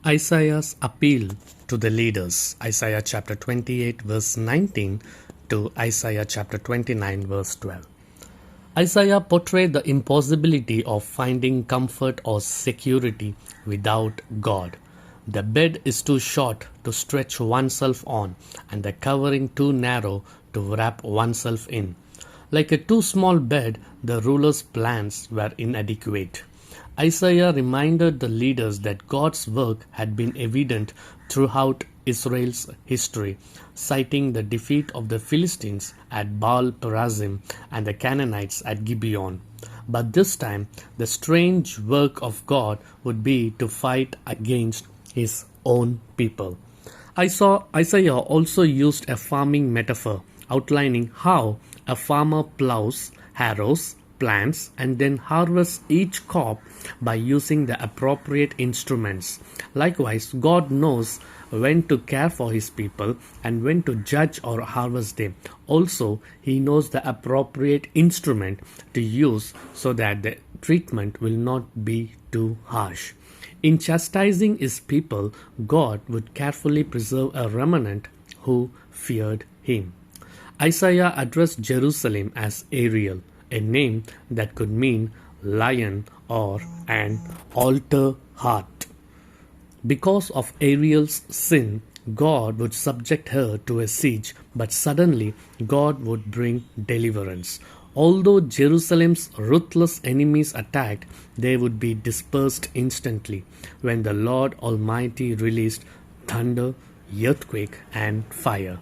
Isaiah's appeal to the leaders, Isaiah chapter 28 verse 19 to Isaiah chapter 29 verse 12. Isaiah portrayed the impossibility of finding comfort or security without God. The bed is too short to stretch oneself on, and the covering too narrow to wrap oneself in. Like a too small bed, the ruler's plans were inadequate. Isaiah reminded the leaders that God's work had been evident throughout Israel's history, citing the defeat of the Philistines at Baal-perazim and the Canaanites at Gibeon. But this time, the strange work of God would be to fight against his own people. Isaiah also used a farming metaphor, outlining how a farmer plows, harrows, plants, and then harvests each crop by using the appropriate instruments. Likewise, God knows when to care for his people and when to judge or harvest them. Also, he knows the appropriate instrument to use so that the treatment will not be too harsh. In chastising his people, God would carefully preserve a remnant who feared him. Isaiah addressed Jerusalem as Ariel, a name that could mean lion or an altar heart. Because of Ariel's sin, God would subject her to a siege, but suddenly God would bring deliverance. Although Jerusalem's ruthless enemies attacked, they would be dispersed instantly when the Lord Almighty released thunder, earthquake, and fire.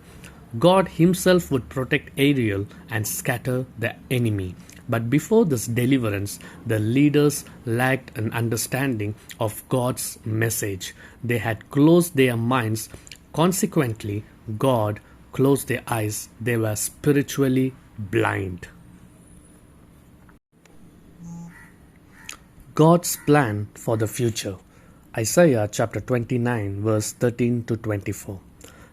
God himself would protect Ariel and scatter the enemy. But before this deliverance, the leaders lacked an understanding of God's message. They had closed their minds. Consequently, God closed their eyes. They were spiritually blind. God's plan for the future. Isaiah chapter 29 verse 13 to 24.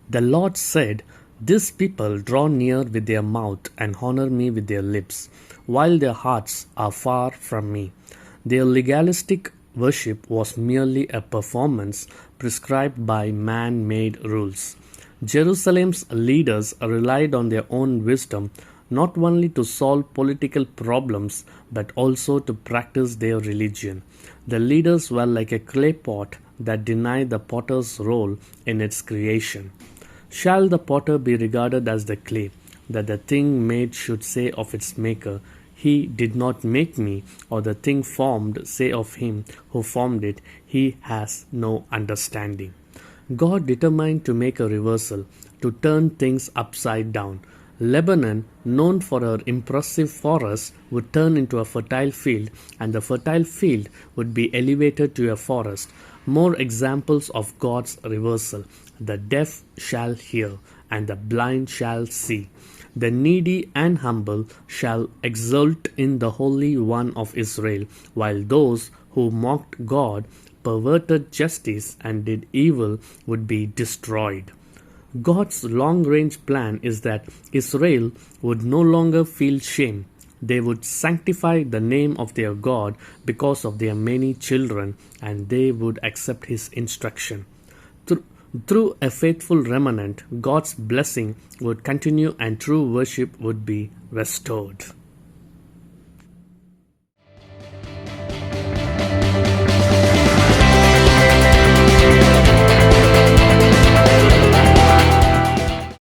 The Lord said, "This people draw near with their mouth and honor me with their lips, while their hearts are far from me. Their legalistic worship was merely a performance prescribed by man-made rules." Jerusalem's leaders relied on their own wisdom, not only to solve political problems, but also to practice their religion. The leaders were like a clay pot that denied the potter's role in its creation. Shall the potter be regarded as the clay, that the thing made should say of its maker, "He did not make me," or the thing formed say of him who formed it, "He has no understanding"? God determined to make a reversal, to turn things upside down. Lebanon, known for her impressive forests, would turn into a fertile field, and the fertile field would be elevated to a forest. More examples of God's reversal. The deaf shall hear, and the blind shall see. The needy and humble shall exult in the Holy One of Israel, while those who mocked God, perverted justice, and did evil would be destroyed. God's long-range plan is that Israel would no longer feel shame. They would sanctify the name of their God because of their many children, and they would accept his instruction. Through a faithful remnant, God's blessing would continue and true worship would be restored.